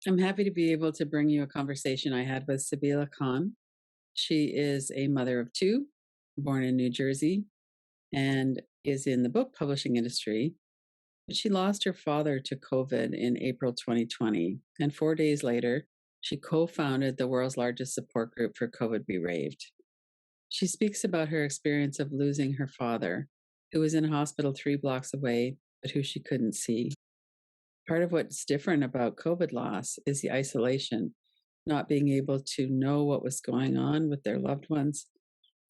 I'm happy to be able to bring you a conversation I had with Sabila Khan. She is a mother of two, born in New Jersey, and is in the book publishing industry. But she lost her father to COVID in April 2020. And 4 days later, she co founded the world's largest support group for COVID bereaved. She speaks about her experience of losing her father, who was in a hospital 3 blocks away, but who she couldn't see. Part of what's different about COVID loss is the isolation, not being able to know what was going on with their loved ones,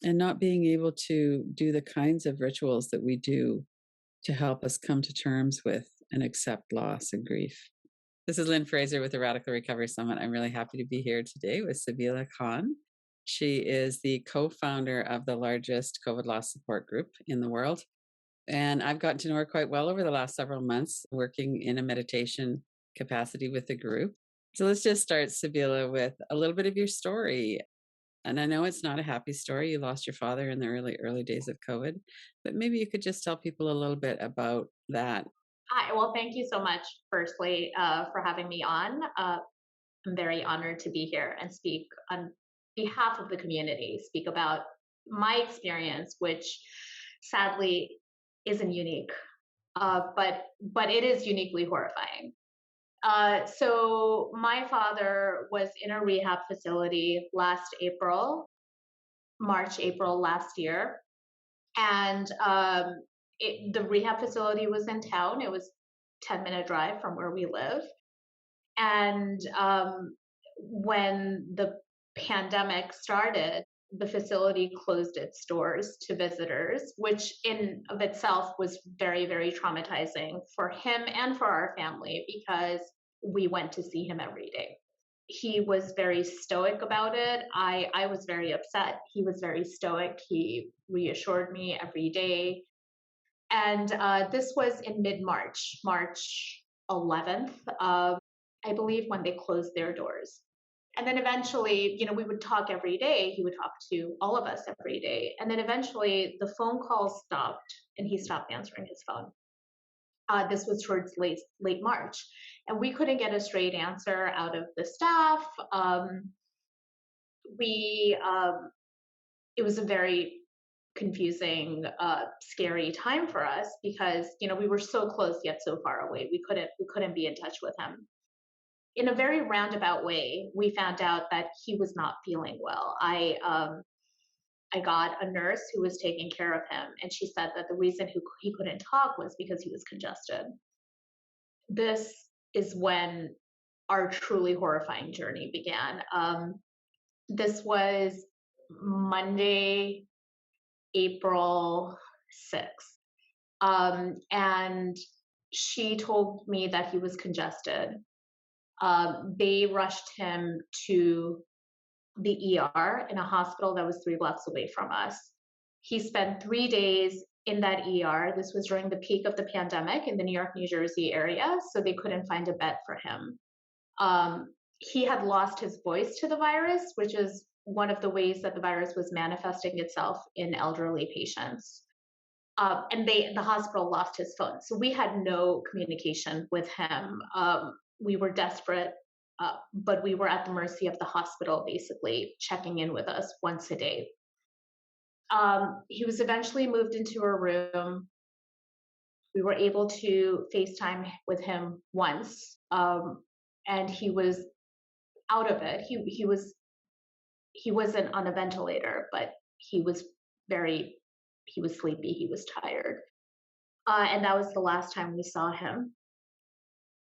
and not being able to do the kinds of rituals that we do to help us come to terms with and accept loss and grief. This is Lynn Fraser with the Radical Recovery Summit. I'm really happy to be here today with Sabila Khan. She is the co founder of the largest COVID loss support group in the world. And I've gotten to know her quite well over the last several months, working in a meditation capacity with the group. So let's just start, Sabila, with a little bit of your story. And I know it's not a happy story. You lost your father in the early days of COVID, but maybe you could just tell people a little bit about that. Hi, well, thank you so much, firstly, for having me on. I'm very honored to be here and speak on behalf of the community, speak about my experience, which sadly isn't unique, but it is uniquely horrifying. So my father was in a rehab facility last April, March, April last year, and the rehab facility was in town. It was 10-minute drive from where we live. And when the pandemic started, the facility closed its doors to visitors, which in of itself was very, very traumatizing for him and for our family because we went to see him every day. He was very stoic about it. I was very upset. He was very stoic. He reassured me every day. And this was in mid-March, March 11th, I believe, when they closed their doors. And then eventually, we would talk every day. He would talk to all of us every day. And then eventually the phone calls stopped and he stopped answering his phone. This was towards late March. And we couldn't get a straight answer out of the staff. We It was a very confusing, scary time for us because we were so close yet so far away. We couldn't be in touch with him. In a very roundabout way, we found out that he was not feeling well. I got a nurse who was taking care of him, and she said that the reason he couldn't talk was because he was congested. This is when our truly horrifying journey began. This was Monday, April 6th. And she told me that he was congested. They rushed him to the ER in a hospital that was 3 blocks away from us. He spent 3 days in that ER. This was during the peak of the pandemic in the New York, New Jersey area, so they couldn't find a bed for him. He had lost his voice to the virus, which is one of the ways that the virus was manifesting itself in elderly patients. And the hospital lost his phone, so we had no communication with him. We were desperate, but we were at the mercy of the hospital, basically checking in with us once a day. He was eventually moved into a room. We were able to FaceTime with him once, and he was out of it. He wasn't on a ventilator, but he was sleepy. He was tired, and that was the last time we saw him.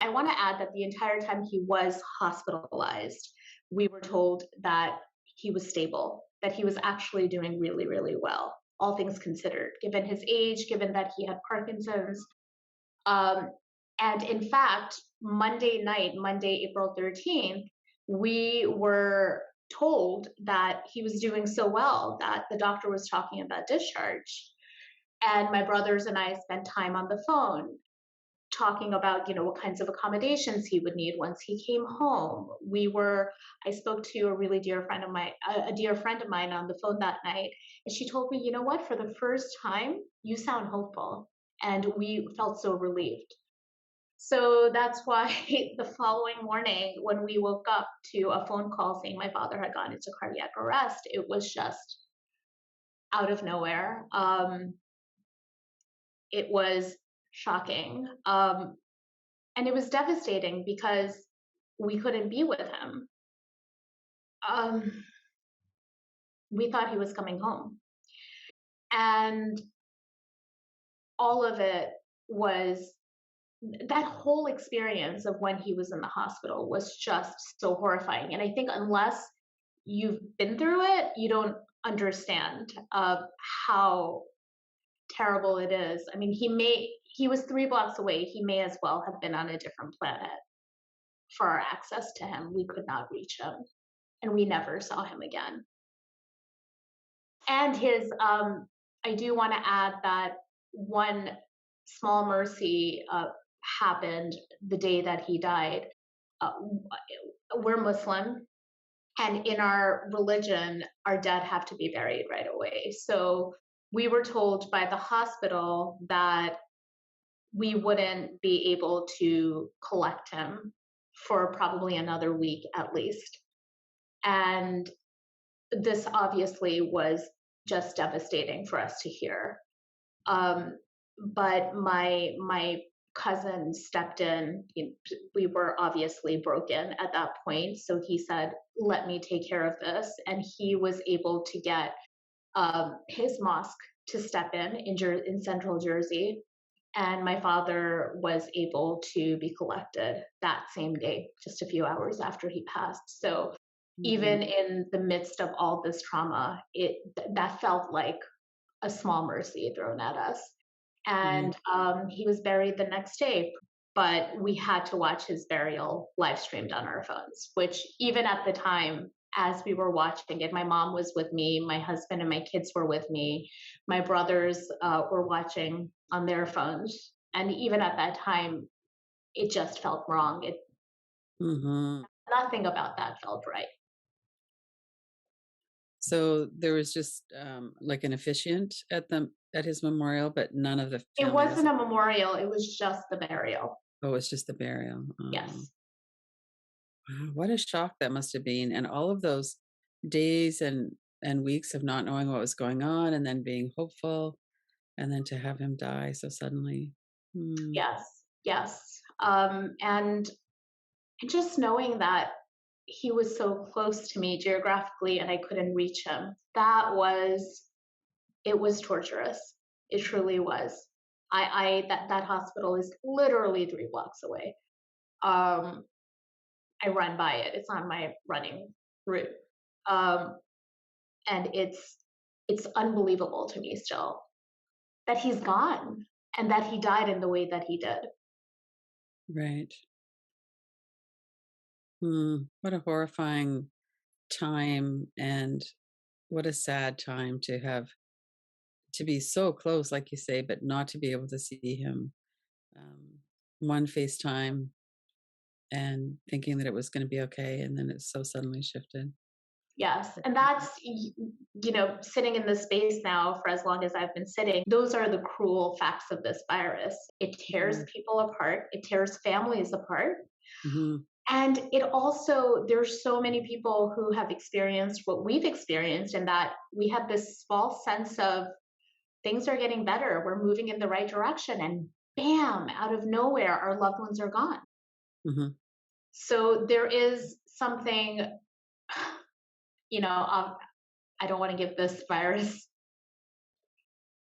I want to add that the entire time he was hospitalized, we were told that he was stable, that he was actually doing really, really well, all things considered, given his age, given that he had Parkinson's. And in fact, Monday night, Monday, April 13th, we were told that he was doing so well that the doctor was talking about discharge. And my brothers and I spent time on the phone talking about what kinds of accommodations he would need once he came home. I spoke to a really dear friend of mine, on the phone that night, and she told me, you know what, for the first time you sound hopeful, and we felt so relieved. So that's why the following morning, when we woke up to a phone call saying my father had gone into cardiac arrest, it was just out of nowhere. It was shocking. And it was devastating because we couldn't be with him. Um, we thought he was coming home. And all of it was that whole experience of when he was in the hospital was just so horrifying. And I think unless you've been through it, you don't understand how terrible it is. I mean, he was 3 blocks away. He may as well have been on a different planet. For our access to him, we could not reach him, and we never saw him again. And I do want to add that one small mercy happened the day that he died. Uh, we're Muslim, and in our religion, our dead have to be buried right away. So we were told by the hospital that we wouldn't be able to collect him for probably another week at least. And this obviously was just devastating for us to hear. Um, but my cousin stepped in. We were obviously broken at that point, so he said, "Let me take care of this," and he was able to get his mosque to step in Central Jersey, and my father was able to be collected that same day, just a few hours after he passed. So Mhm. even in the midst of all this trauma, that felt like a small mercy thrown at us. Right. And he was buried the next day, but we had to watch his burial live streamed on our phones, which even at the time, as we were watching it, my mom was with me, my husband and my kids were with me, my brothers were watching on their phones. And even at that time, it just felt wrong. Mhm. Nothing about that felt right. So there was just, like an officiant at his memorial, but none of the It family was. wasn't a memorial, it was just the burial. Oh, it's just the burial. Oh, Yes. wow, what a shock that must have been, and all of those days and weeks of not knowing what was going on, and then being hopeful, and then to have him die so suddenly. Mm, Yes. Yes. And just knowing that he was so close to me geographically and I couldn't reach him, it was torturous. It truly was. That hospital is literally 3 blocks away. Um, I run by it. It's on my running route. Um, and it's unbelievable to me still that he's gone and that he died in the way that he did. right. What a horrifying time, and what a sad time to be so close, like you say, but not to be able to see him. Um, one FaceTime and thinking that it was gonna be okay, and then it's so suddenly shifted. Yes, and that's sitting in this space now for as long as I've been sitting, those are the cruel facts of this virus. It tears Mm, people apart, it tears families apart. mhm, And it also, there's so many people who have experienced what we've experienced, and that we have this false sense of things are getting better, we're moving in the right direction, and bam, out of nowhere, our loved ones are gone. mhm. So there is something, you know, um, I don't want to give this virus,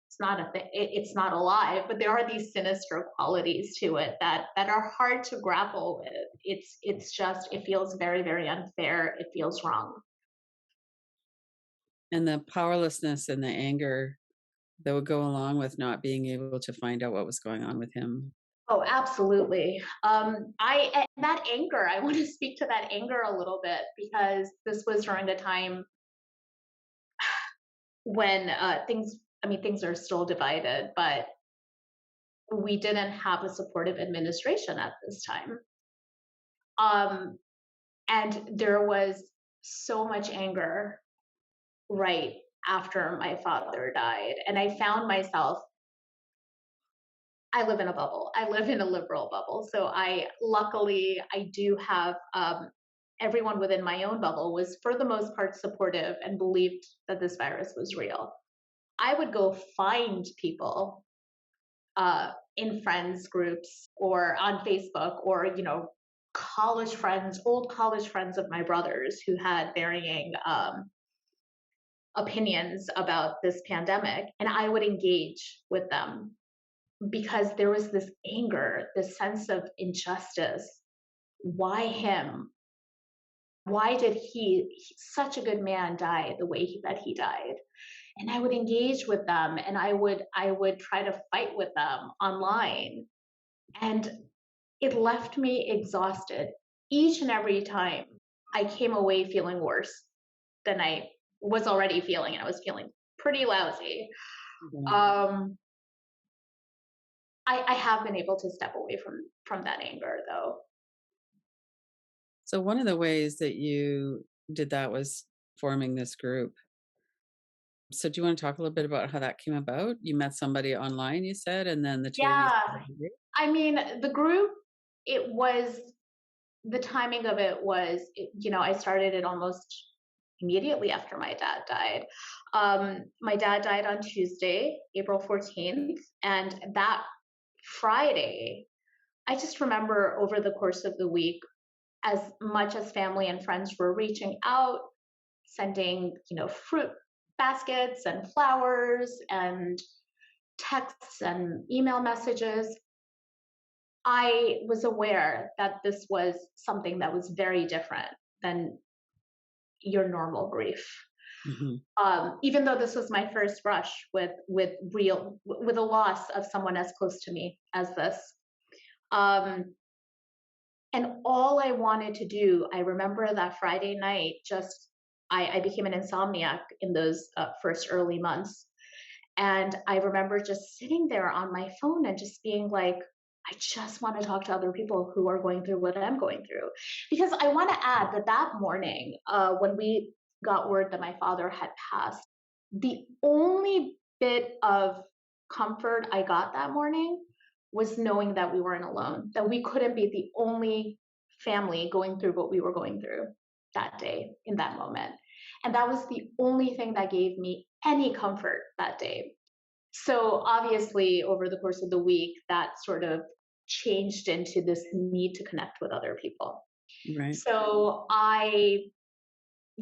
it's not a thing, it's not alive, but there are these sinister qualities to it that are hard to grapple with. It's just, it feels very, very unfair, it feels wrong. And the powerlessness and the anger that would go along with not being able to find out what was going on with him. Oh, absolutely. That anger, I want to speak to that anger a little bit because this was during a time when things are still divided, but we didn't have a supportive administration at this time. Um, and there was so much anger right after my father died. And I found myself I live in a bubble. I live in a liberal bubble. So luckily, I do have, everyone within my own bubble was for the most part supportive and believed that this virus was real. I would go find people in friends groups or on Facebook, or, college friends, old college friends of my brothers who had varying opinions about this pandemic. And I would engage with them because there was this anger, this sense of injustice. Why him? Why did such a good man, die the way that he died? And I would engage with them, and I would try to fight with them online, and it left me exhausted each and every time. I came away feeling worse than I was already feeling, and I was feeling pretty lousy. Yeah. Um, I have been able to step away from that anger, though. So one of the ways that you did that was forming this group. So do you want to talk a little bit about how that came about? You met somebody online, you said, and then the two of you Yeah, started a group? I mean, the group, it was the timing of it was, I started it almost immediately after my dad died. My dad died on Tuesday, April 14th, and that Friday, I just remember over the course of the week, as much as family and friends were reaching out, sending, fruit baskets and flowers and texts and email messages, I was aware that this was something that was very different than your normal grief. Mhm. Even though this was my first brush with a loss of someone as close to me as this, um, and all I wanted to do, I remember that Friday night, just I became an insomniac in those first early months. And I remember just sitting there on my phone and just being like, I just want to talk to other people who are going through what I'm going through. Because I want to add that that morning, when we got word that my father had passed, the only bit of comfort I got that morning was knowing that we weren't alone, that we couldn't be the only family going through what we were going through that day in that moment. And that was the only thing that gave me any comfort that day. So obviously, over the course of the week, that sort of changed into this need to connect with other people. Right. So I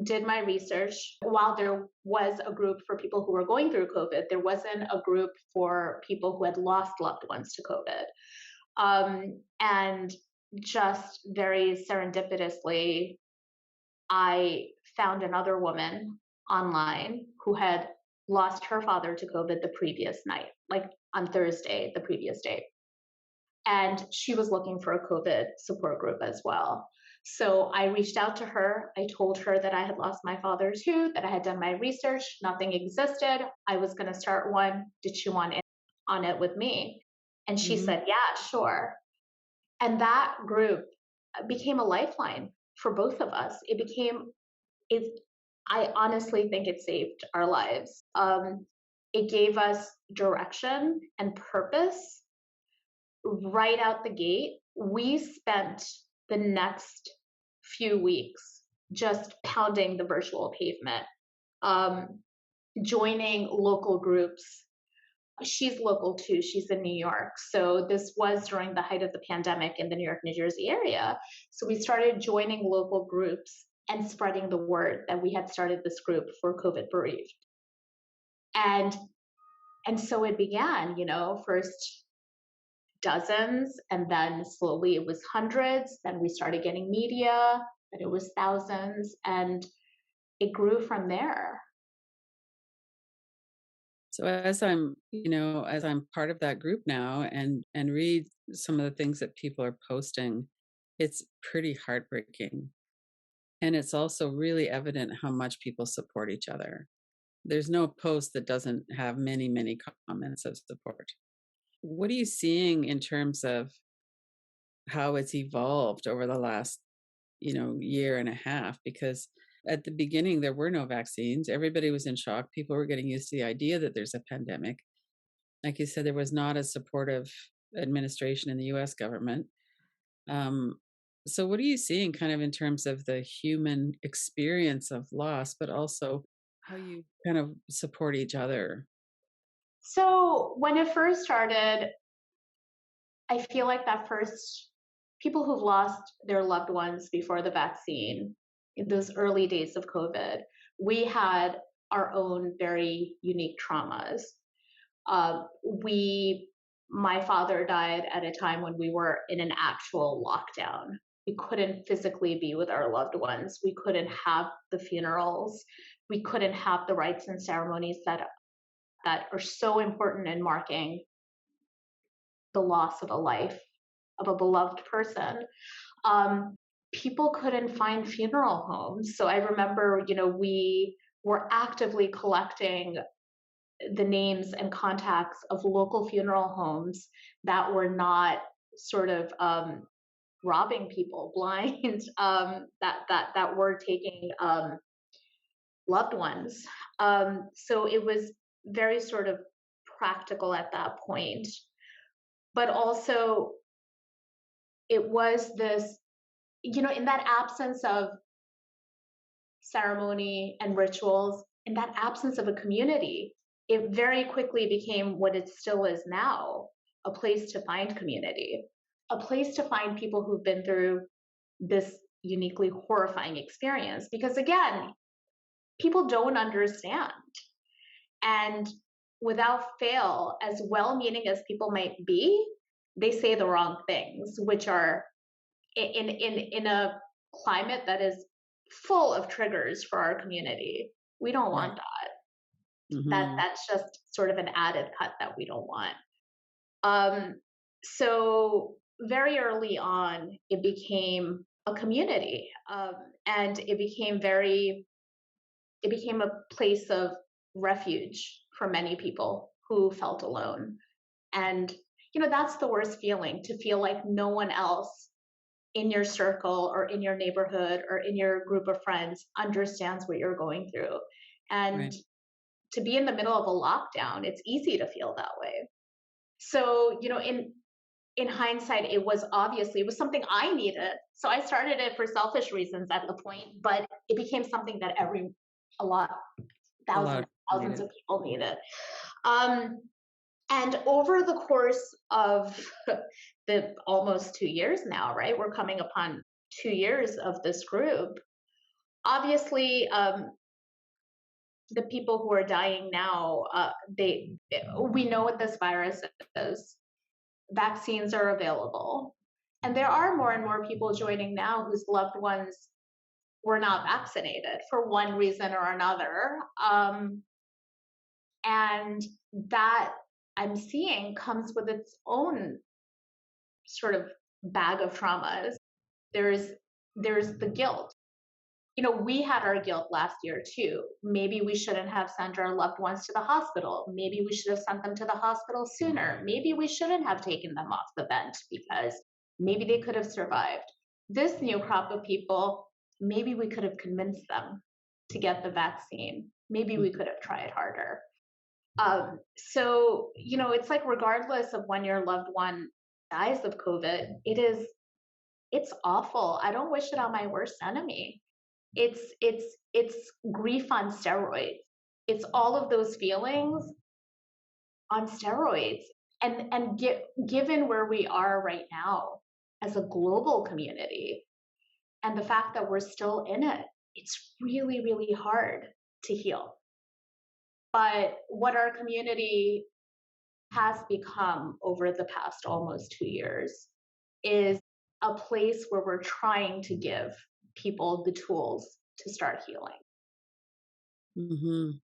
did my research. While there was a group for people who were going through COVID, there wasn't a group for people who had lost loved ones to COVID. And just very serendipitously, I found another woman online who had lost her father to COVID the previous night, like on Thursday, the previous day. And she was looking for a COVID support group as well. So I reached out to her. I told her that I had lost my father too, that I had done my research, nothing existed. I was going to start one. Did she want in on it with me? And she Mhm. said, yeah, sure. And that group became a lifeline for both of us. It I honestly think it saved our lives. It gave us direction and purpose right out the gate. We spent the next few weeks just pounding the virtual pavement, um, joining local groups. She's local too. She's in New York. So this was during the height of the pandemic in the New York, New Jersey area. So we started joining local groups and spreading the word that we had started this group for COVID bereaved. And so it began, first dozens, and then slowly it was hundreds. Then we started getting media, and it was thousands, and it grew from there. So as I'm part of that group now and read some of the things that people are posting, it's pretty heartbreaking. And it's also really evident how much people support each other. There's no post that doesn't have many, many comments of support. What are you seeing in terms of how it's evolved over the last, year and a half? Because at the beginning there were no vaccines. Everybody was in shock. People were getting used to the idea that there's a pandemic. Like you said, there was not a supportive. administration in the US government. Um, so, what are you seeing kind of in terms of the human experience of loss, but also how you kind of support each other? So when it first started, I feel like that first people who've lost their loved ones before the vaccine in those early days of COVID, we had our own very unique traumas. We, my father died at a time when we were in an actual lockdown. We couldn't physically be with our loved ones. We couldn't have the funerals. We couldn't have the rites and ceremonies that are so important in marking the loss of a life of a beloved person. Um, People couldn't find funeral homes. So I remember, we were actively collecting the names and contacts of local funeral homes that were not sort of robbing people blind, that were taking loved ones. So it was very sort of practical at that point, but also it was this, in that absence of ceremony and rituals, in that absence of a community, it very quickly became what it still is now, a place to find community, a place to find people who've been through this uniquely horrifying experience. Because again, people don't understand. And without fail, as well meaning as people might be, they say the wrong things, which are in a climate that is full of triggers for our community. We don't Right. want that. Hmm. That's just sort of an added cut that we don't want. Um, so very early on, it became a community, and it became a place of refuge for many people who felt alone. And that's the worst feeling, to feel like no one else in your circle or in your neighborhood or in your group of friends understands what you're going through. And Right. to be in the middle of a lockdown, it's easy to feel that way. So, in hindsight, it was something I needed. So I started it for selfish reasons at the point, but it became something that a lot, A lot thousands, of people need thousands it. of people needed. Um, and over the course of the almost 2 years now, right? We're coming upon 2 years of this group. Obviously, the people who are dying now, we know what this virus is. Vaccines are available, and there are more and more people joining now whose loved ones were not vaccinated for one reason or another, and that I'm seeing comes with its own sort of bag of traumas. There's there's the guilt. We had our guilt last year too. Maybe we shouldn't have sent our loved ones to the hospital. Maybe we should have sent them to the hospital sooner. Maybe we shouldn't have taken them off the vent because maybe they could have survived. This new crop of people, maybe we could have convinced them to get the vaccine. Maybe we Mhm. could have tried harder. So, it's like regardless of when your loved one dies of COVID, it's awful. I don't wish it on my worst enemy. It's grief on steroids. It's all of those feelings on steroids. Given where we are right now as a global community and the fact that we're still in it, it's really, really hard to heal. But what our community has become over the past almost 2 years is a place where we're trying to give people the tools to start healing. Mhm.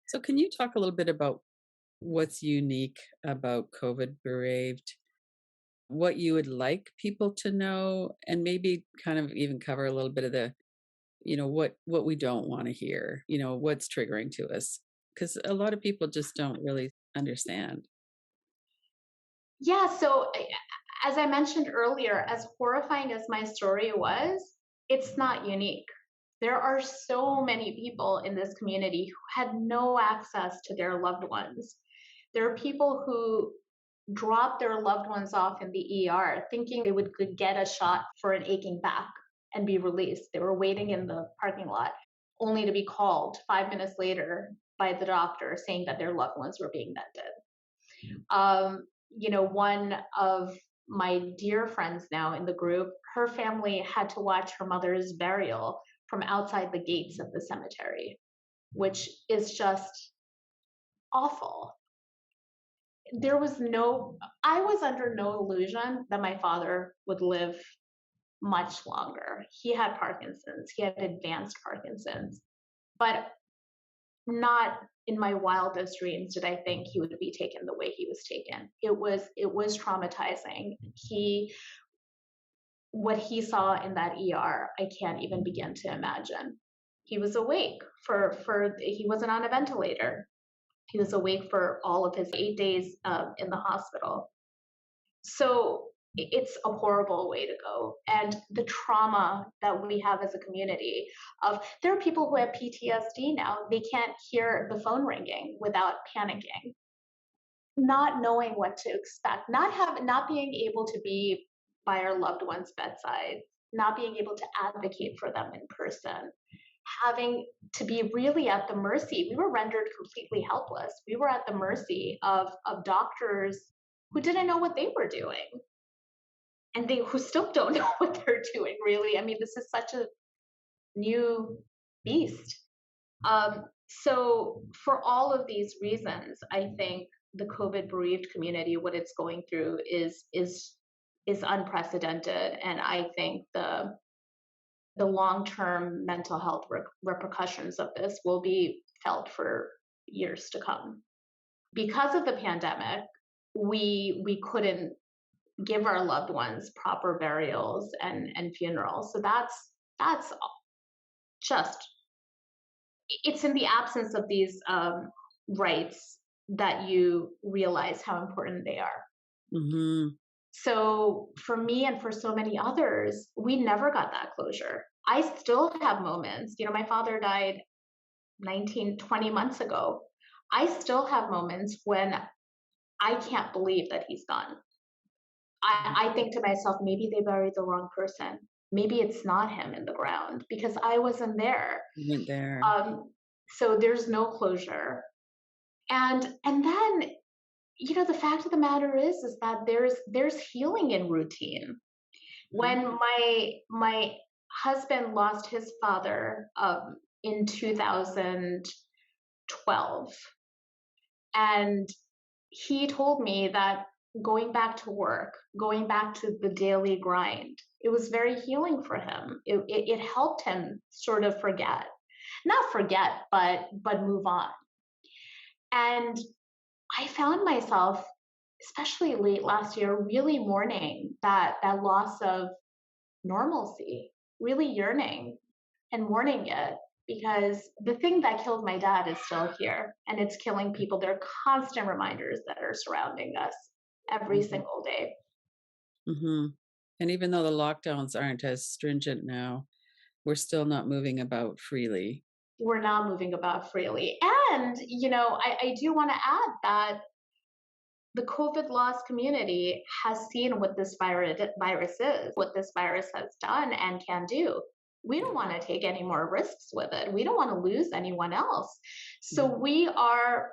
So, can you talk a little bit about what's unique about COVID bereaved? What you would like people to know, and maybe kind of even cover a little bit of the, what we don't want to hear, what's triggering to us, because a lot of people just don't really understand. Yeah, so as I mentioned earlier, as horrifying as my story was, it's not unique. There are so many people in this community who had no access to their loved ones. There are people who drop their loved ones off in the ER thinking they would could get a shot for an aching back and be released. They were waiting in the parking lot only to be called 5 minutes later by the doctor saying that their loved ones were being vented. One of my dear friends now in the group, her family had to watch her mother's burial from outside the gates of the cemetery, which is just awful. I was under no illusion that my father would live much longer. He had Parkinson's, he had advanced Parkinson's, but not in my wildest dreams did I think he would be taken the way he was taken. It was traumatizing. What he saw in that ER, I can't even begin to imagine. He was awake for he wasn't on a ventilator. He was awake for all of his 8 days in the hospital. So it's a horrible way to go. And the trauma that we have as a community of there are people who have PTSD now. They can't hear the phone ringing without panicking, not knowing what to expect, not being able to be by our loved one's bedside, not being able to advocate for them in person, having to be really at the mercy. We were rendered completely helpless. We were at the mercy of doctors who didn't know what they were doing, and they who still don't know what they're doing, really. I mean, this is such a new beast. So for all of these reasons, I think the COVID bereaved community, what it's going through is unprecedented. And I think the long-term mental health repercussions of this will be felt for years to come. Because of the pandemic, we couldn't give our loved ones proper burials and funerals. So that's just, it's in the absence of these rights that you realize how important they are. Mm-hmm. So for me and for so many others, we never got that closure. I still have moments, my father died 20 months ago. I still have moments when I can't believe that he's gone. I think to myself, maybe they buried the wrong person. Maybe it's not him in the ground because I wasn't there. You went there. So there's no closure. And then, the fact of the matter is that there's healing in routine. When my husband lost his father in 2012, and he told me that going back to work, going back to the daily grind, it was very healing for him. It helped him sort of not forget, but move on. And I found myself, especially late last year, really mourning that loss of normalcy, really yearning and mourning it, because the thing that killed my dad is still here and it's killing people. There are constant reminders that are surrounding us every single day. Mm-hmm. And even though the lockdowns aren't as stringent now, we're still not moving about freely. We're not moving about freely. And, I do want to add that the COVID loss community has seen what this virus is, what this virus has done and can do. We don't want to take any more risks with it. We don't want to lose anyone else. So we are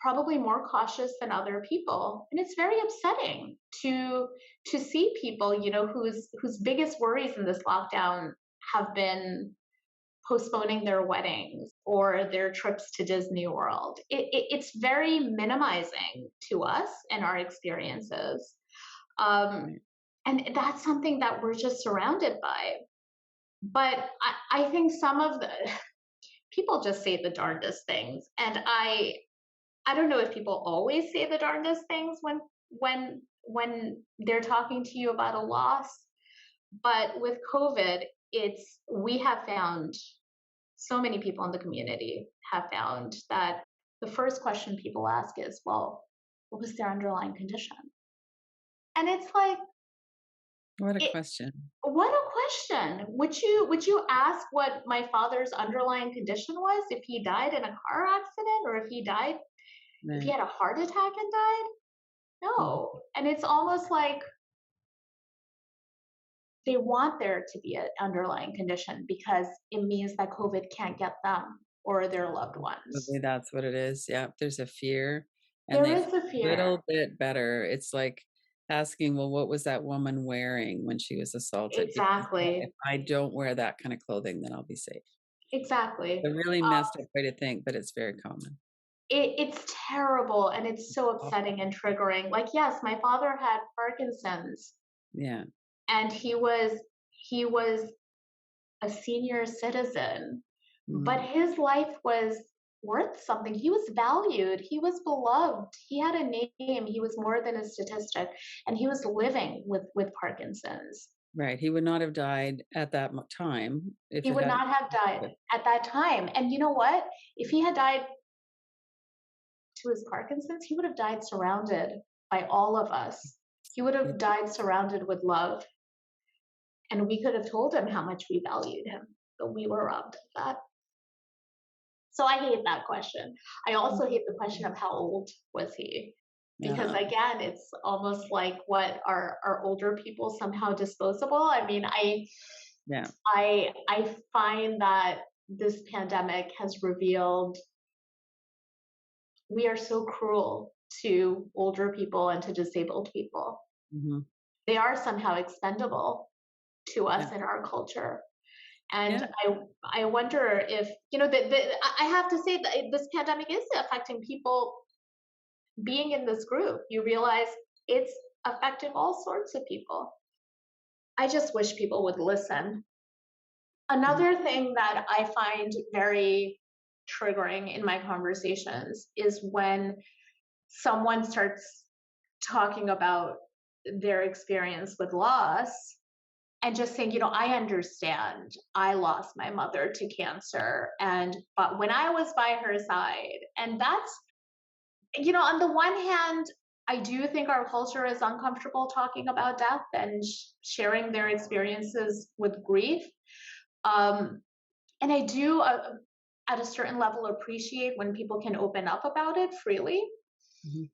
probably more cautious than other people. And it's very upsetting to see people, whose biggest worries in this lockdown have been postponing their weddings or their trips to Disney World. It's very minimizing to us and our experiences. And that's something that we're just surrounded by. But I think some of the people just say the darndest things. And I don't know if people always say the darndest things when they're talking to you about a loss. But with COVID, we have found, so many people in the community have found that the first question people ask is, well, what was their underlying condition? And it's like, what a question. What a question. Would you ask what my father's underlying condition was if he died in a car accident, or if he had a heart attack and died? Mhm. No. And it's almost like they want there to be an underlying condition because it means that COVID can't get them or their loved Probably ones. that's what it is. Yeah, there's a fear, and There they feel is a a fear. little bit better. It's like asking, "Well, what was that woman wearing when she was assaulted?" Because if Exactly. I don't wear that kind of clothing, then I'll be safe. Exactly. A really messed up way to think, but it's very common. It's terrible and it's so Awful. upsetting and triggering. Like, yes, my father had Parkinson's Yeah. and he was a senior citizen, but Mm, his life was worth something. He was valued, he was beloved, he had a name, he was more than a statistic, and he was living with Parkinson's. right. He would not have died at that time if He it would hadn't not have been died COVID. at that time. And you know what? If he had died to his Parkinson's, he would have died surrounded by all of us. He would Yeah. have died surrounded with love, and we could have told him how much we valued him, but we were robbed of that. So I hate that question. I also hate the question of how old was he? Because Uh, again, it's almost like what are older people somehow disposable? I mean, yeah. I find that this pandemic has revealed we are so cruel to older people and to disabled people. Mhm. They are somehow expendable to Yeah. us in our culture. And Yeah. I wonder if, you know, I have to say that this pandemic is affecting people being in this group. You realize it's affecting all sorts of people. I just wish people would listen. Mhm. Another thing that I find very triggering in my conversations is when someone starts talking about their experience with loss and just saying, you know, I understand I lost my mother to cancer. And, but when I was by her side, and that's, you know, on the one hand, I do think our culture is uncomfortable talking about death and sharing their experiences with grief. Um, and I do, at a certain level, appreciate when people can open up about it freely. Mhm.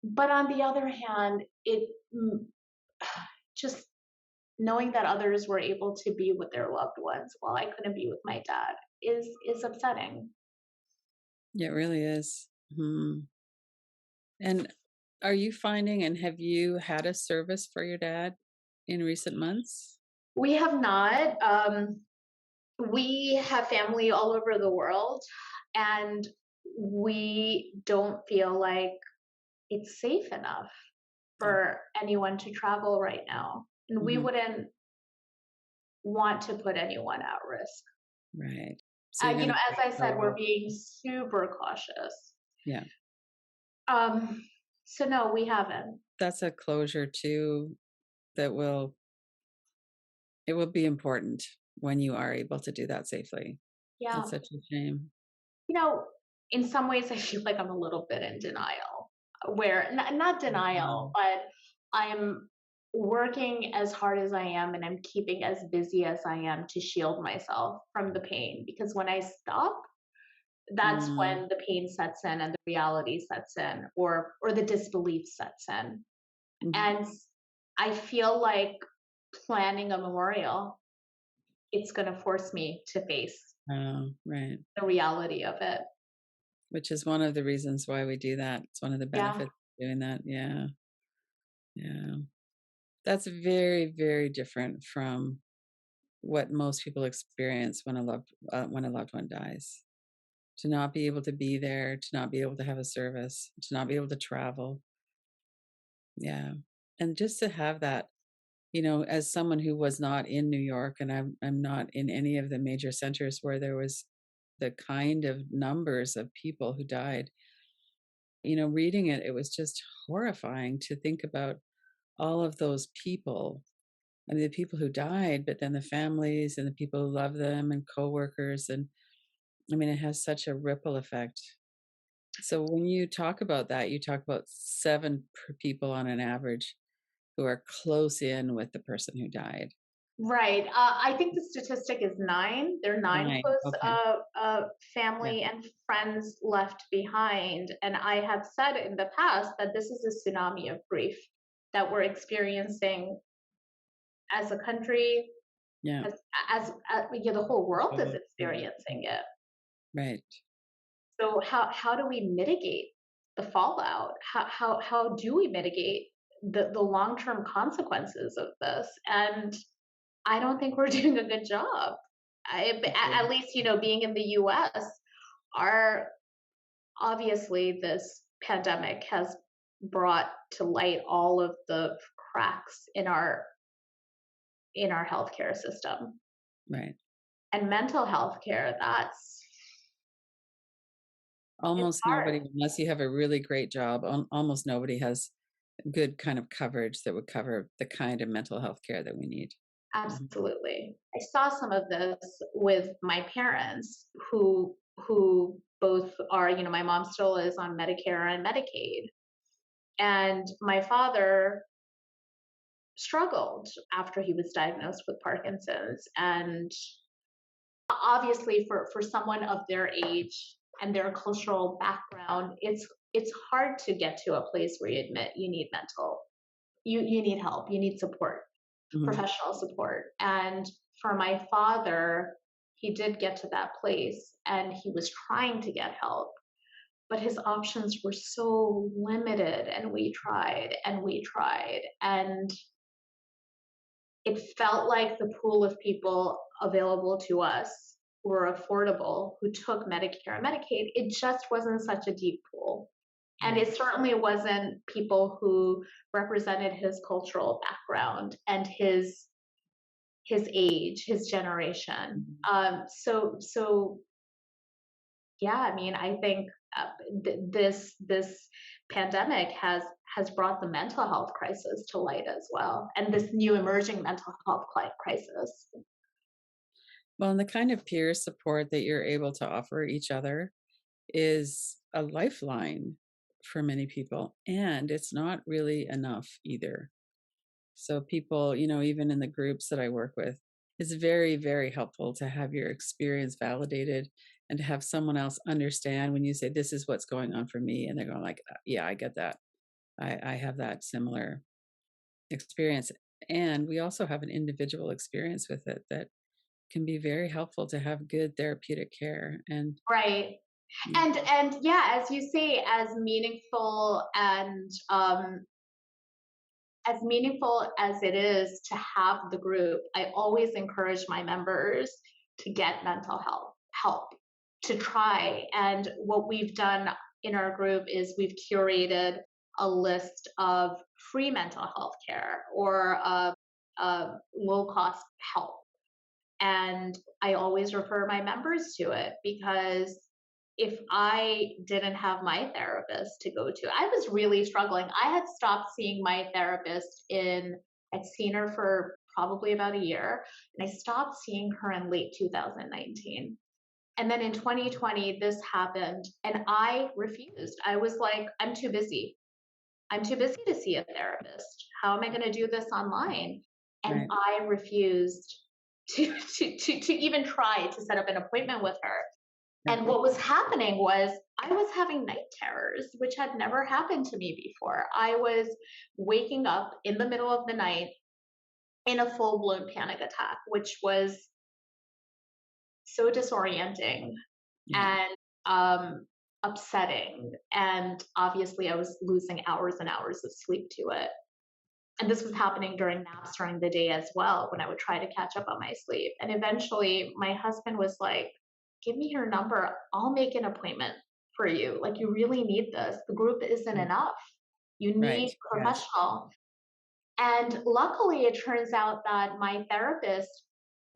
But on the other hand, just knowing that others were able to be with their loved ones while I couldn't be with my dad is upsetting. Yeah, it really is. Mhm. And are you finding and have you had a service for your dad in recent months? We have not. We have family all over the world, and we don't feel like it's safe enough Yeah. for anyone to travel right now. And we Mhm. wouldn't want to put anyone at risk. Right. So you're You know, gonna as keep I said, we're thorough. being super cautious. Yeah. Um, so no, we haven't. That's a closure too that will it will be important when you are able to do that safely. That's Yeah. such a shame. You know, in some ways, I feel like I'm a little bit in denial, where not denial, Mhm. but I'm working as hard as I am and I'm keeping as busy as I am to shield myself from the pain. Because when I stop, that's Mm. when the pain sets in and the reality sets in, or the disbelief sets in. Mhm. And I feel like planning a memorial, it's going to force me to face Oh, right. the reality of it. Which is one of the reasons why we do that. It's one of the Yeah, benefits of doing that. Yeah. Yeah. That's very, very different from what most people experience when a loved one dies. To not be able to be there, to not be able to have a service, to not be able to travel. Yeah. And just to have that, as someone who was not in New York and I'm not in any of the major centers where there was the kind of numbers of people who died, reading it, it was just horrifying to think about all of those people. I mean, the people who died, but then the families and the people who love them and coworkers. And I mean, it has such a ripple effect. So when you talk about that, you talk about seven people on an average who are close in with the person who died. Right. I think the statistic is 9. There are 9 9. close Okay. Yeah. family and friends left behind. And I have said in the past that this is a tsunami of grief that we're experiencing as a country, Yeah. as the whole world is Mhm. experiencing it. Right. So how do we mitigate the fallout? How do we mitigate the long term consequences of this? And I don't think we're doing a good job. At Okay. least, being in the US, our obviously this pandemic has brought to light all of the cracks in our healthcare system. Right. And mental health care, it's Almost hard. nobody, unless you have a really great job, almost nobody has good kind of coverage that would cover the kind of mental health care that we need. Mhm. Absolutely. I saw some of this with my parents who both are, my mom still is on Medicare and Medicaid. And my father struggled after he was diagnosed with Parkinson's. And obviously for someone of their age and their cultural background, it's hard to get to a place where you admit you need you need help, you need support, Mhm. professional support. And for my father, he did get to that place and he was trying to get help, but his options were so limited. And we tried and we tried. And it felt like the pool of people available to us who were affordable, who took Medicare and Medicaid, it just wasn't such a deep pool. And Right. it certainly wasn't people who represented his cultural background and his age, his generation. Mhm. So yeah, I mean, I think this pandemic has brought the mental health crisis to light as well, and this new emerging mental health crisis. Well, and the kind of peer support that you're able to offer each other is a lifeline for many people, and it's not really enough either. So people, even in the groups that I work with, it's very, very helpful to have your experience validated and to have someone else understand when you say, "This is what's going on for me," and they're going like, "Yeah, I get that. I have that similar experience." And we also have an individual experience with it that can be very helpful to have good therapeutic care. And Right. yeah, And yeah, as you say, as meaningful as it is to have the group, I always encourage my members to get mental health help, to try. And what we've done in our group is we've curated a list of free mental health care or low cost help. And I always refer my members to it because if I didn't have my therapist to go to, I was really struggling. I had stopped seeing my therapist I'd seen her for probably about a year, and I stopped seeing her in late 2019. And then in 2020, this happened, and I refused. I was like, I'm too busy. I'm too busy to see a therapist. How am I going to do this online? And right, I refused to even try to set up an appointment with her. yeah, And what was happening was I was having night terrors, which had never happened to me before. I was waking up in the middle of the night in a full blown panic attack, which was so disorienting yeah, and upsetting. And obviously, I was losing hours and hours of sleep to it. And this was happening during naps during the day as well when I would try to catch up on my sleep. And eventually my husband was like, give me your number. I'll make an appointment for you. Like, you really need this. The group isn't mm, enough. You right, need yes. professional. And luckily, it turns out that my therapist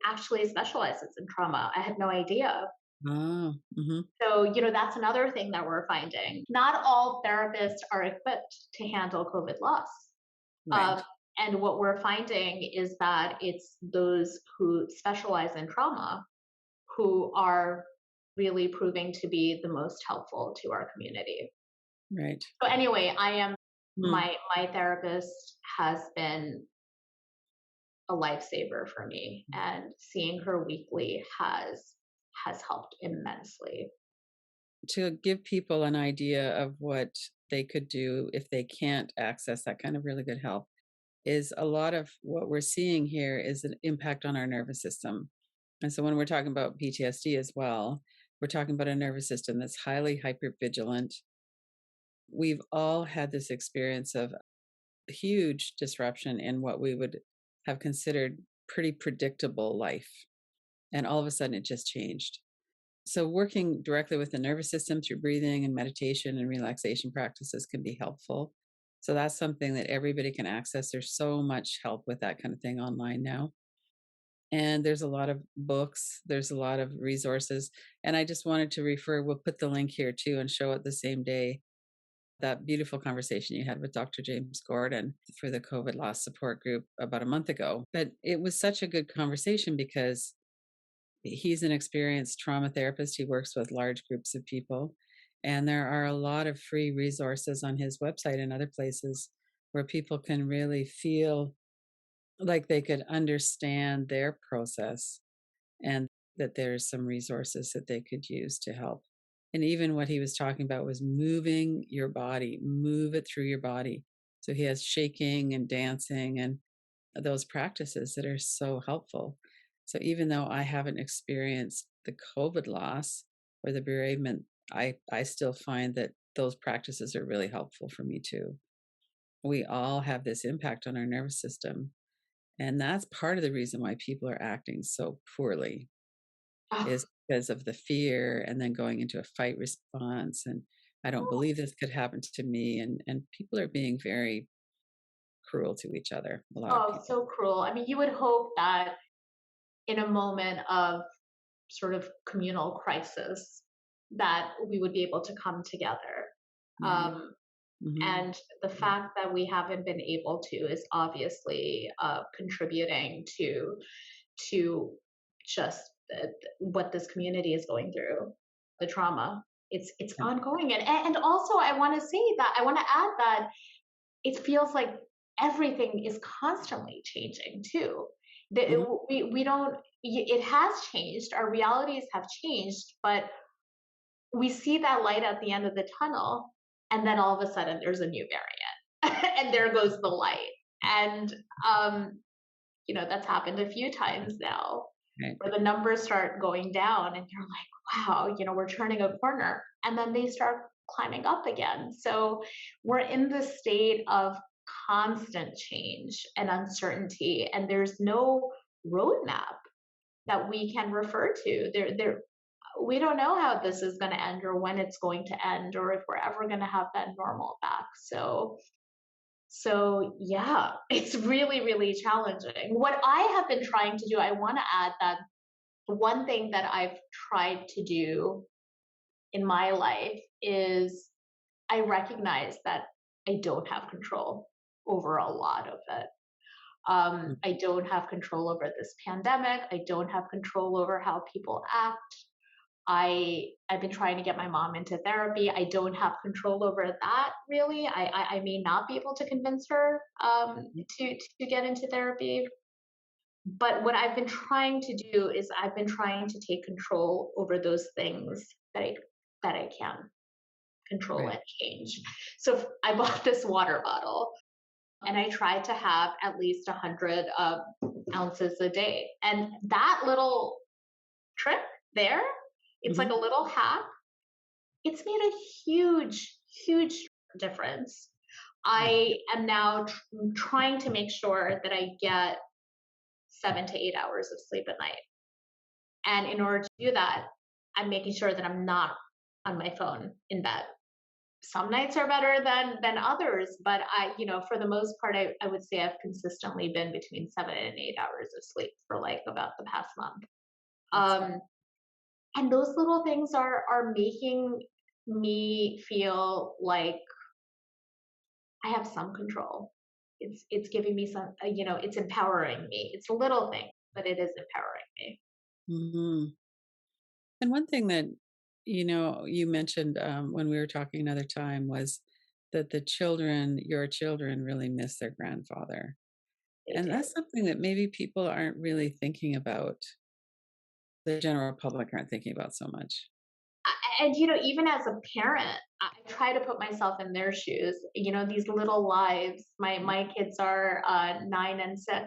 actually specializes in trauma. I had no idea. Oh, So, that's another thing that we're finding. Not all therapists are equipped to handle COVID loss. right, Um, and what we're finding is that it's those who specialize in trauma who are really proving to be the most helpful to our community. right. So anyway, Mm, my therapist has been a lifesaver for me, and seeing her weekly has helped immensely. To give people an idea of what they could do if they can't access that kind of really good help, is a lot of what we're seeing here is an impact on our nervous system. And so when we're talking about PTSD as well, we're talking about a nervous system that's highly hypervigilant. We've all had this experience of huge disruption in what we would have considered pretty predictable life. And all of a sudden it just changed. So, working directly with the nervous system through breathing and meditation and relaxation practices can be helpful. So, that's something that everybody can access. There's so much help with that kind of thing online now. And there's a lot of books, there's a lot of resources. And I just wanted to refer, we'll put the link here too and show it the same day. That beautiful conversation you had with Dr. James Gordon for the COVID loss support group about a month ago. But it was such a good conversation because he's an experienced trauma therapist. He works with large groups of people. And there are a lot of free resources on his website and other places where people can really feel like they could understand their process, and that there's some resources that they could use to help. And even what he was talking about was moving your body, move it through your body. So he has shaking and dancing and those practices that are so helpful. So even though I haven't experienced the COVID loss or the bereavement, I still find that those practices are really helpful for me too. We all have this impact on our nervous system. And that's part of the reason why people are acting so poorly, Oh, is because of the fear and then going into a fight response. And I don't believe this could happen to me. And people are being very cruel to each other, a lot of oh, people. so cruel. I mean, you would hope that in a moment of sort of communal crisis, that we would be able to come together. Right. Um, Hmm. and the fact that we haven't been able to is obviously contributing to just what this community is going through, the trauma. It's ongoing, and also I want to say that I want to add that it feels like everything is constantly changing too. Hmm. We don't. It has changed. Our realities have changed, but we see that light at the end of the tunnel, and then all of a sudden there's a new variant, and there goes the light. And um, that's happened a few times now, Right. where the numbers start going down, and you're like, wow, we're turning a corner, and then they start climbing up again. So we're in this state of constant change and uncertainty, and there's no roadmap that we can refer to. We don't know how this is going to end, or when it's going to end, or if we're ever going to have that normal back. So yeah, it's really, really challenging. What I have been trying to do, I want to add that one thing that I've tried to do in my life is I recognize that I don't have control over a lot of it. Mm. I don't have control over this pandemic. I don't have control over how people act. I've been trying to get my mom into therapy. I don't have control over that really. I may not be able to convince her to get into therapy. But what I've been trying to do is I've been trying to take control over those things that I can control Right. and change. So I bought this water bottle, and I try to have at least 100 ounces a day. And that little trick there, it's like Hmm. a little hack. It's made a huge, huge difference. I am now trying to make sure that I get 7 to 8 hours of sleep at night. And in order to do that, I'm making sure that I'm not on my phone in bed. Some nights are better than others, but for the most part, I would say I've consistently been between 7 and 8 hours of sleep for like about the past month. That's Um, and those little things are making me feel like I have some control. It's giving me some, it's empowering me. It's a little thing, but it is empowering me. hmm. And one thing that, you mentioned when we were talking another time was that your children really miss their grandfather. They And do. that's something that maybe people aren't really thinking about. The general public aren't thinking about so much. And even as a parent, I try to put myself in their shoes. These little lives. My kids are 9 and 6,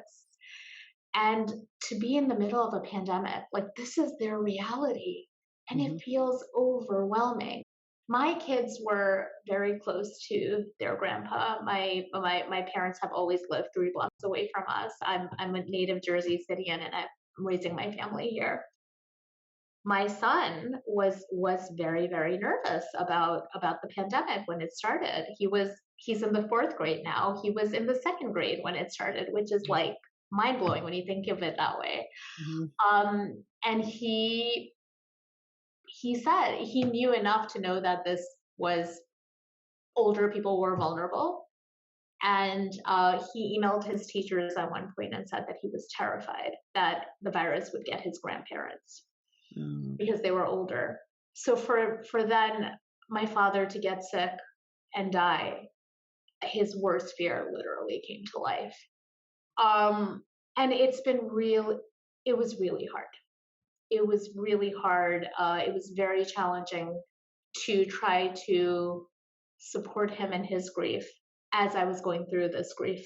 and to be in the middle of a pandemic, like, this is their reality, and it Mhm, feels overwhelming. My kids were very close to their grandpa. My parents have always lived 3 blocks away from us. I'm a native Jersey Cityan, and I'm raising my family here. My son was very, very nervous about the pandemic when it started. He's in the 4th grade now. He was in the 2nd grade when it started, which is like mind blowing when you think of it that way. mhm. And he said he knew enough to know that this was older people were vulnerable. And he emailed his teachers at one point and said that he was terrified that the virus would get his grandparents Oh, okay. because they were older. So for then my father to get sick and die, his worst fear literally came to life. Um, and it was really hard. It was really hard. It was very challenging to try to support him in his grief as I was going through this grief,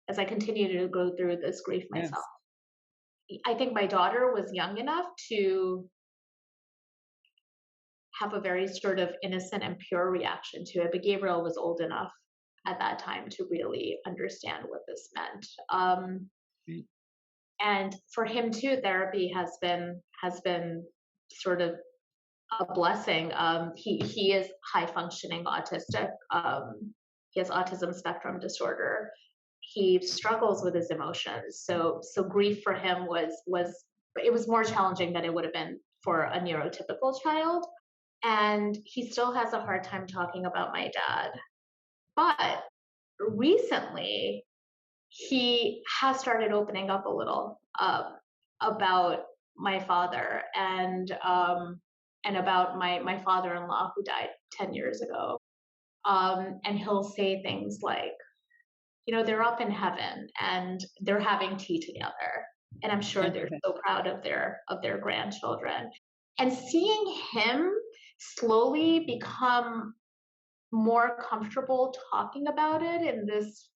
as I continue to go through this grief myself. Yes. I think my daughter was young enough to have a very sort of innocent and pure reaction to it, but Gabriel was old enough at that time to really understand what this meant. Right. And for him too, therapy has been sort of a blessing. He is high functioning autistic. He has autism spectrum disorder. He struggles with his emotions. So grief for him was it was more challenging than it would have been for a neurotypical child. And he still has a hard time talking about my dad. But recently, he has started opening up a little about my father and about my father-in-law who died 10 years ago. And he'll say things like, they're up in heaven and they're having tea together. And I'm sure they're so proud of their grandchildren. And seeing him slowly become more comfortable talking about it in this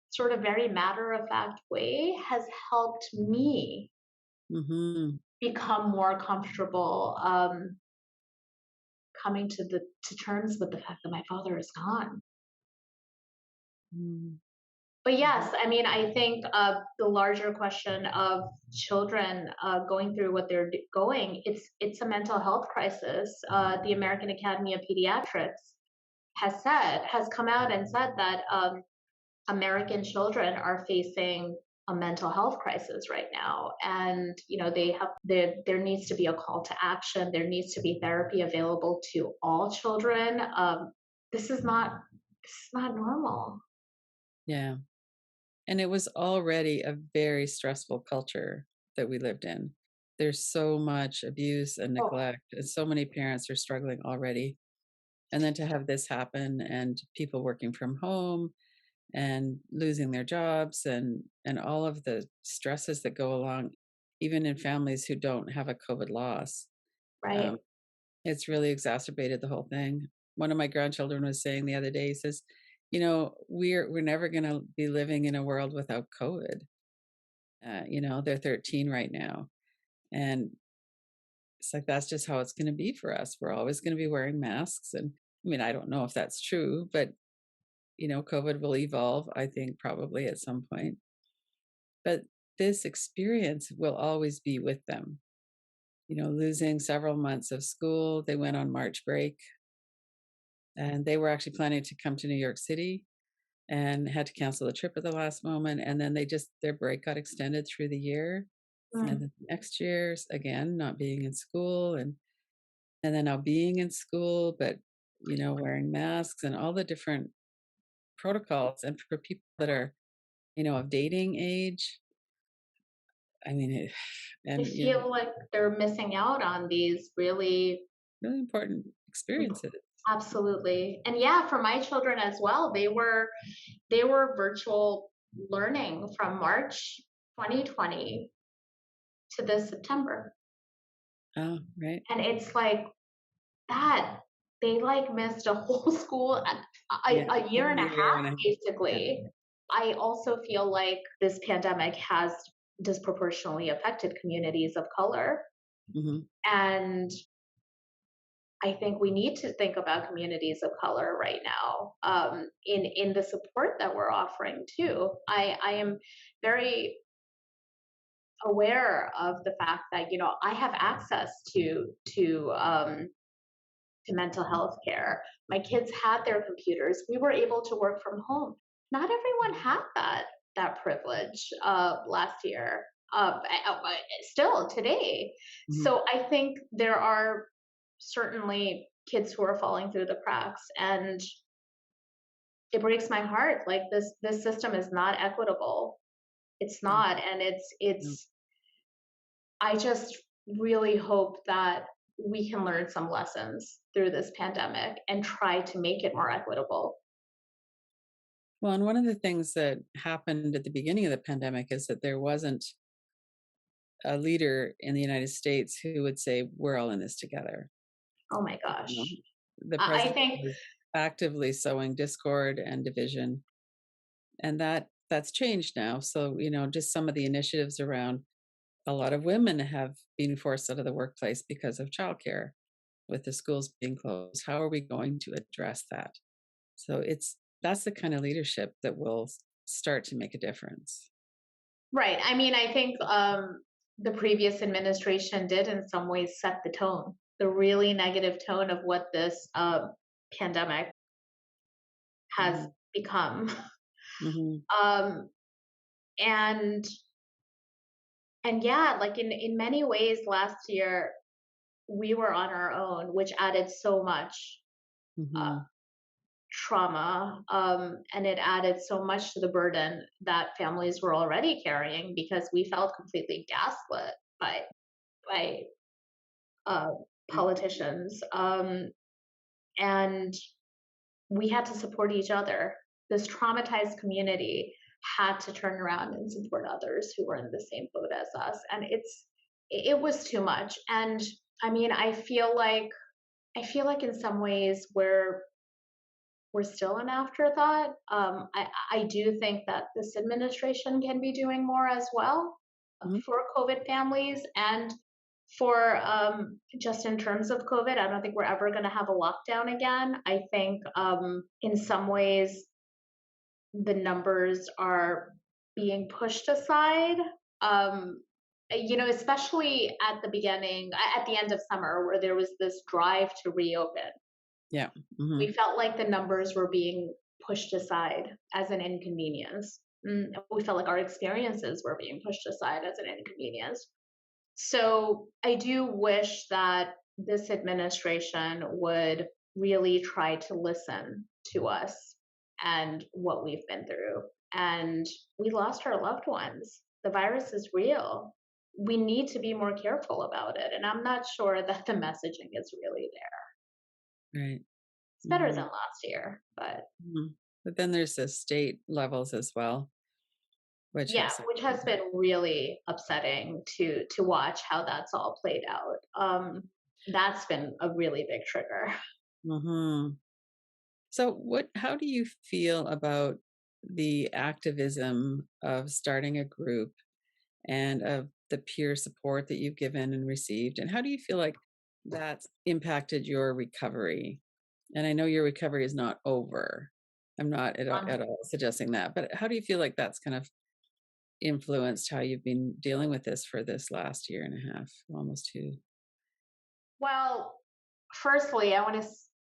sort of very matter of fact way has helped me Mhm. become more comfortable coming to terms with the fact that my father is gone. Mm. But Mhm. yes, I mean, I think the larger question of children going through what they're going, it's a mental health crisis. The American Academy of Pediatrics has come out and said that American children are facing a mental health crisis right now, and there needs to be a call to action. There needs to be therapy available to all children. This is not this is not normal. Yeah. And it was already a very stressful culture that we lived in. There's so much abuse and Oh, neglect, and so many parents are struggling already. And then to have this happen and people working from home and losing their jobs and all of the stresses that go along, even in families who don't have a COVID loss, right. um, it's really exacerbated the whole thing. One of my grandchildren was saying the other day, he says, we're never going to be living in a world without COVID. They're 13 right now. And it's like, that's just how it's going to be for us. We're always going to be wearing masks. And I mean, I don't know if that's true, but, COVID will evolve, I think, probably at some point. But this experience will always be with them. Losing several months of school. They went on March break and they were actually planning to come to New York City and had to cancel the trip at the last moment. And then their break got extended through the year. And Mm, then next year's again, not being in school and then now being in school, but wearing masks and all the different protocols. And for people that are, of dating age, I mean, I and feel like they're missing out on these really really important experiences. absolutely. And yeah, for my children as well, they were virtual learning from March 2020 to this September. Oh, right. And it's like that they like missed a whole school, Yeah. a year and a Year half and a half. Yeah. basically. I also feel like this pandemic has disproportionately affected communities of color. Mhm. And I think we need to think about communities of color right now, in the support that we're offering too. I am very aware of the fact that I have access to mental health care. My kids had their computers. We were able to work from home. Not everyone had that privilege last year. Still today. Mhm. So I think there are certainly kids who are falling through the cracks, and it breaks my heart. Like this system is not equitable. It's Mm, not, and no. it's. I just really hope that we can learn some lessons through this pandemic and try to make it more equitable. Well, and one of the things that happened at the beginning of the pandemic is that there wasn't a leader in the United States who would say, "We're all in this together." Oh my You know, gosh. the I president think, was actively sowing discord and division, and that's changed now. So, just some of the initiatives around a lot of women have been forced out of the workplace because of childcare with the schools being closed. How are we going to address that? So that's the kind of leadership that will start to make a difference. right. I mean, I think the previous administration did in some ways set the tone, the really negative tone of what this pandemic has Mhm, become. mhm, um, and and yeah, like in many ways last year we were on our own, which added so much uh, mhm. trauma, and it added so much to the burden that families were already carrying because we felt completely gaslit by uh, politicians, and we had to support each other. This traumatized community had to turn around and support others who were in the same boat as us, and it was too much. And I mean, I feel like in some ways we're still an afterthought. I do think that this administration can be doing more as well Mhm. for COVID families and for just in terms of COVID. I don't think we're ever going to have a lockdown again. I think in some ways the numbers are being pushed aside. Um, especially at the beginning, at the end of summer, where there was this drive to reopen, Yeah. Mhm. we felt like the numbers were being pushed aside as an inconvenience. We felt like our experiences were being pushed aside as an inconvenience. So I do wish that this administration would really try to listen to us and what we've been through. And we lost our loved ones. The virus is real. We need to be more careful about it. And I'm not sure that the messaging is really there. Right. It's better than Mhm, last year, but mhm. But then there's the state levels as well, which have yeah, some. which has been really upsetting to watch how that's all played out. That's been a really big trigger. Mhm. So how do you feel about the activism of starting a group and of the peer support that you've given and received? And how do you feel like that's impacted your recovery? And I know your recovery is not over. I'm not Um, at all suggesting that, but how do you feel like that's kind of influenced how you've been dealing with this for this last year and a half, almost two? well, firstly, I want to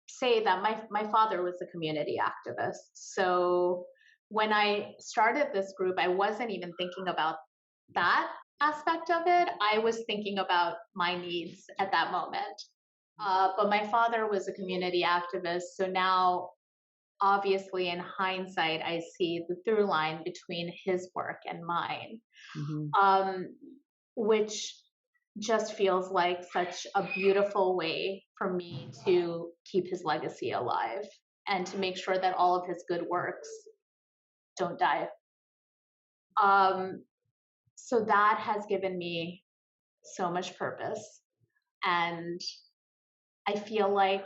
say that my father was a community activist. So when I started this group, I wasn't even thinking about that aspect of it. I was thinking about my needs at that moment. But my father was a community activist. So now, obviously, in hindsight, I see the through line between his work and mine, Mhm. um, which just feels like such a beautiful way for me to keep his legacy alive and to make sure that all of his good works don't die. Um, so that has given me so much purpose. And I feel like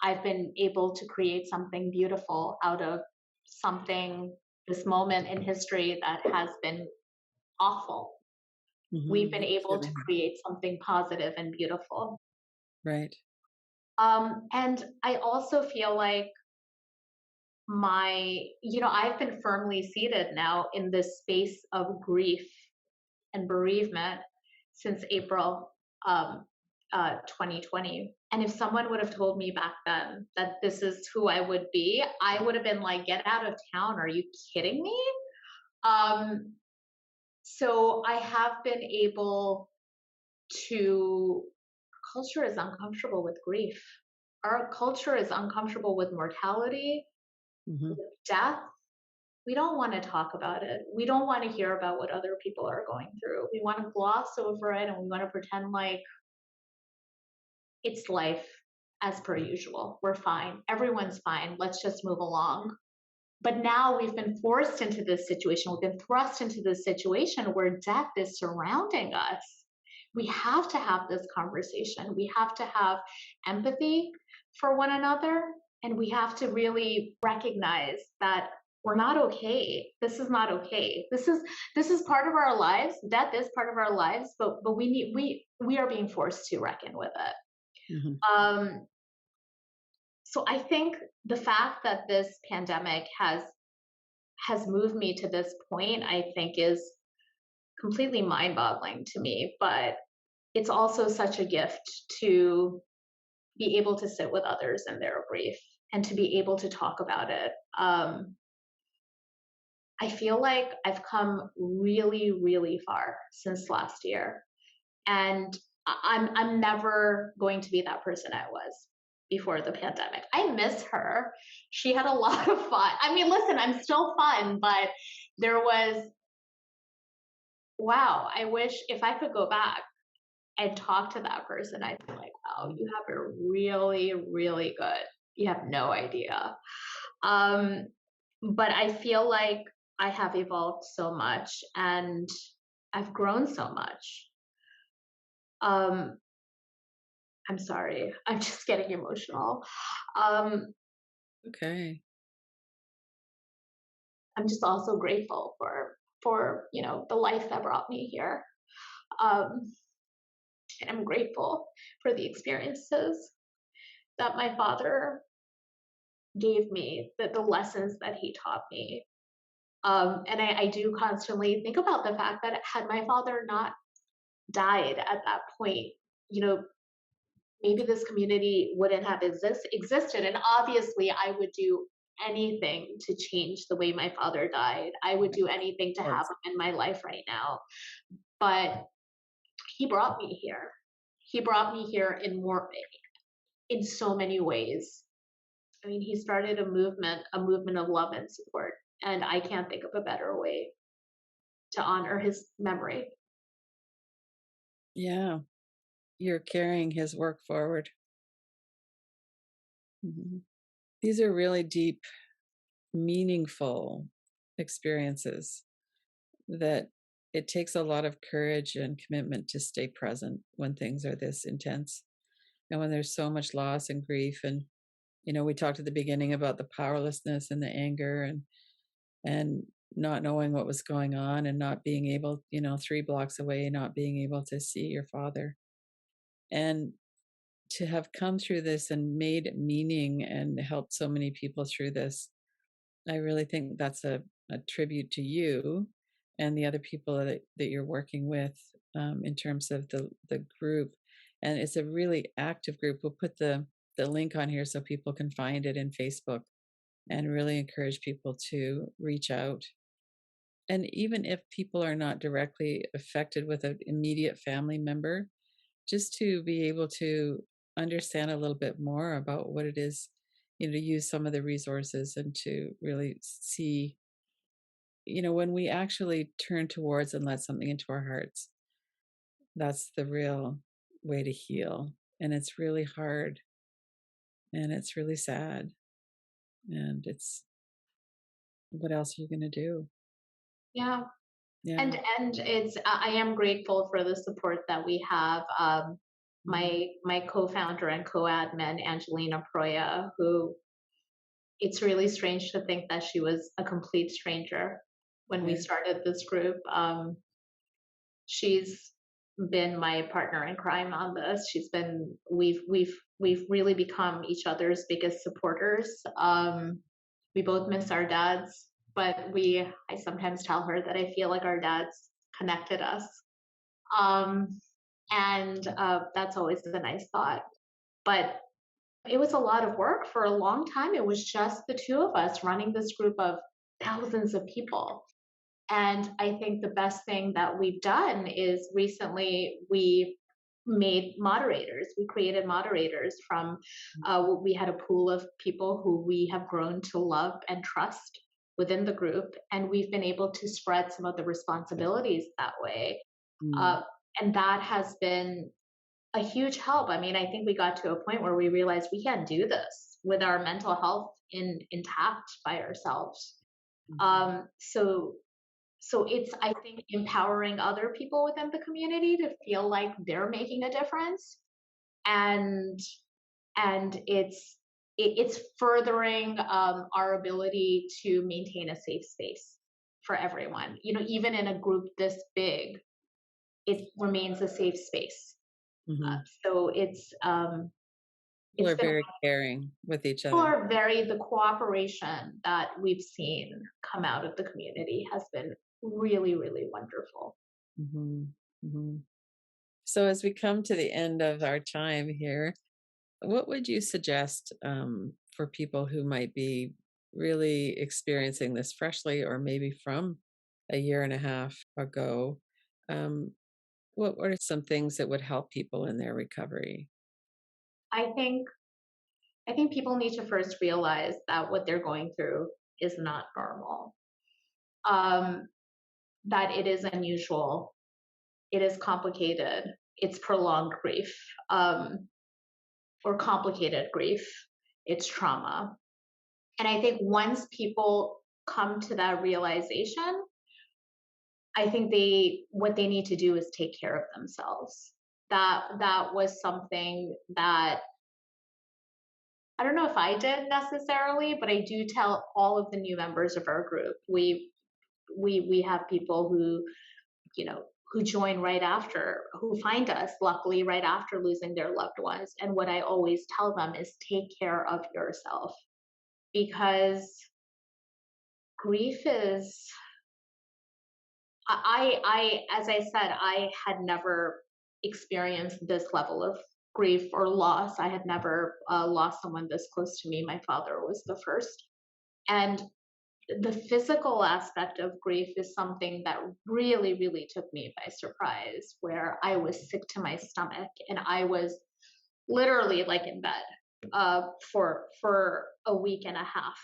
I've been able to create something beautiful out of something, this moment in history that has been awful. We've been It's able really to hard. create something positive and beautiful. Right. And I also feel like I've been firmly seated now in this space of grief and bereavement since April um, 2020. And if someone would have told me back then that this is who I would be, I would have been like, get out of town. Are you kidding me? Um, so I have been able to, culture is uncomfortable with grief. Our culture is uncomfortable with mortality, Hmm. with death. We don't want to talk about it. We don't want to hear about what other people are going through. We want to gloss over it and we want to pretend like it's life as per usual. We're fine. Everyone's fine. Let's just move along. But now we've been forced into this situation. We've been thrust into this situation where death is surrounding us. We have to have this conversation. We have to have empathy for one another. And we have to really recognize that we're not okay. This is not okay. This is part of our lives. Death is part of our lives, but we are being forced to reckon with it. Hmm. Um, so I think the fact that this pandemic has moved me to this point, I think is completely mind-boggling to me, but it's also such a gift to be able to sit with others in their grief and to be able to talk about it. I feel like I've come really, really far since last year, and I'm never going to be that person I was before the pandemic. I miss her. She had a lot of fun. I mean, listen, I'm still fun, but there was, wow, I wish if I could go back and talk to that person, I'd be like, wow, you have it really, really good. You have no idea. Um, but I feel like I have evolved so much and I've grown so much. Um, I'm sorry, I'm just getting emotional. Um, Okay. I'm just also grateful for the life that brought me here. Um, and I'm grateful for the experiences that my father gave me, the lessons that he taught me. And I do constantly think about the fact that had my father not died at that point, you know, maybe this community wouldn't have existed. And obviously, I would do anything to change the way my father died. I would do anything to Of have course. him in my life right now. But he brought me here. He brought me here in so many ways. I mean, he started a movement of love and support, and I can't think of a better way to honor his memory. Yeah. You're carrying his work forward. Mhm. These are really deep, meaningful experiences that it takes a lot of courage and commitment to stay present when things are this intense and when there's so much loss and grief. And we talked at the beginning about the powerlessness and the anger and not knowing what was going on and not being able, 3 blocks away, not being able to see your father. And to have come through this and made meaning and helped so many people through this, I really think that's a tribute to you and the other people that you're working with, in terms of the group. And it's a really active group. We'll put the link on here so people can find it in Facebook and really encourage people to reach out. And even if people are not directly affected with an immediate family member, just to be able to understand a little bit more about what it is, to use some of the resources and to really see, when we actually turn towards and let something into our hearts, that's the real way to heal. And it's really hard and it's really sad. And it's, what else are you going to do? Yeah. Yeah. And it's I am grateful for the support that we have. Mm. My co-founder and co-admin Angelina Proya, who it's really strange to think that she was a complete stranger when we Yeah. started this group. She's been my partner in crime on this. She's been we've really become each other's biggest supporters. We both miss our dads, but we I sometimes tell her that I feel like our dads connected us. Um, and that's always a nice thought. But it was a lot of work for a long time. It was just the two of us running this group of thousands of people. And I think the best thing that we've done is recently we made moderators. We created moderators from, we had a pool of people who we have grown to love and trust within the group. And we've been able to spread some of the responsibilities that way. Mm. Uh, and that has been a huge help. I mean, I think we got to a point where we realized we can't do this with our mental health intact by ourselves. Mhm. So it's I think empowering other people within the community to feel like they're making a difference, and it's furthering our ability to maintain a safe space for everyone. You know, even in a group this big, it remains a safe space. Mhm. So People it's are been very caring with each people other. are very the cooperation that we've seen come out of the community has been really really wonderful. Mhm. Mhm. So as we come to the end of our time here, what would you suggest for people who might be really experiencing this freshly or maybe from a year and a half ago? Um, what are some things that would help people in their recovery? I think I think people need to first realize that what they're going through is not normal. Um, that it is unusual, it is complicated, it's prolonged grief, or complicated grief, it's trauma. And I think once people come to that realization, I think they what they need to do is take care of themselves. That was something that I don't know if I did necessarily, but I do tell all of the new members of our group. We have people who, you know, who join right after, who find us luckily right after losing their loved ones. And what I always tell them is take care of yourself, because grief is as I said, I had never experienced this level of grief or loss. I had never lost someone this close to me. My father was the first. And the physical aspect of grief is something that really, really took me by surprise, where I was sick to my stomach and I was literally like in bed for a week and a half.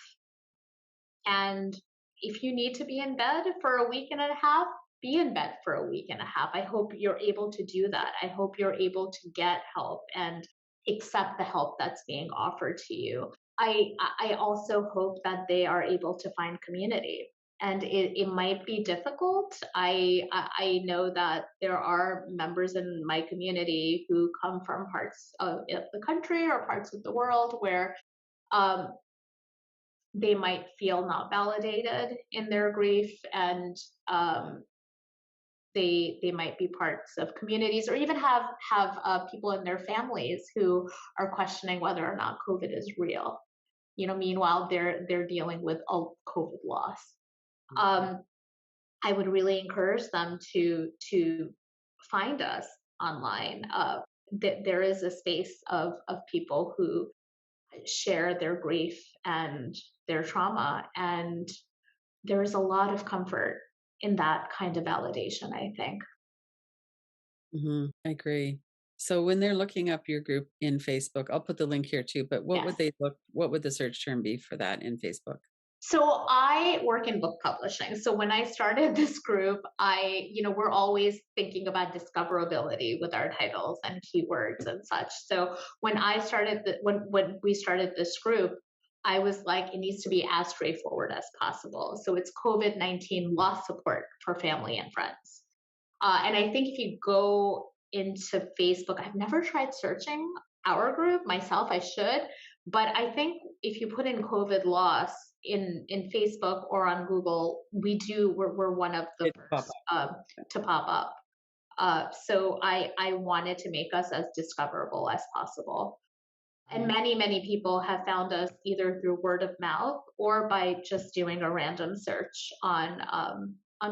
And if you need to be in bed for a week and a half, be in bed for a week and a half. I hope you're able to do that. I hope you're able to get help and accept the help that's being offered to you. I also hope that they are able to find community. And it might be difficult. I know that there are members in my community who come from parts of the country or parts of the world where um, they might feel not validated in their grief, and um, they might be parts of communities or even have people in their families who are questioning whether or not COVID is real. You know, meanwhile they're dealing with a COVID loss. Mhm. Um, I would really encourage them to find us online. There is a space of people who share their grief and their trauma, and there is a lot of comfort in that kind of validation, I think. Mhm. I agree. So when they're looking up your group in Facebook, I'll put the link here too, but Yes. what would the search term be for that in Facebook? So I work in book publishing. So when I started this group, we're always thinking about discoverability with our titles and keywords and such. So when I started when we started this group, I was like, it needs to be as straightforward as possible. So it's COVID-19 loss support for family and friends. And I think if you go into Facebook, I've never tried searching our group myself. I should, but I think if you put in COVID loss in Facebook or on Google, we're one of the It pop first to pop up. So I wanted to make us as discoverable as possible. And up. many people have found us either through word of mouth or by just doing a random search on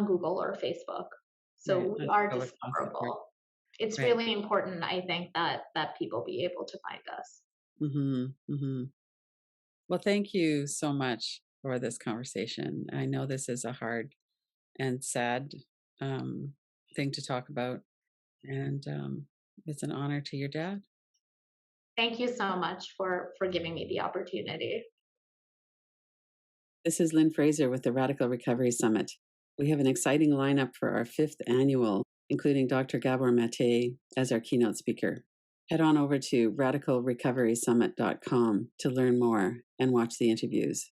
Google or Facebook. So Right. we On are public support. discoverable. It's Right. really important, I think, that people be able to find us. Well, thank you so much for this conversation. I know this is a hard and sad um, thing to talk about, and it's an honor to your dad. Thank you so much for giving me the opportunity. This is Lynn Fraser with the Radical Recovery Summit. We have an exciting lineup for our 5th annual, including Dr. Gabor Maté as our keynote speaker. Head on over to radicalrecoverysummit.com to learn more and watch the interviews.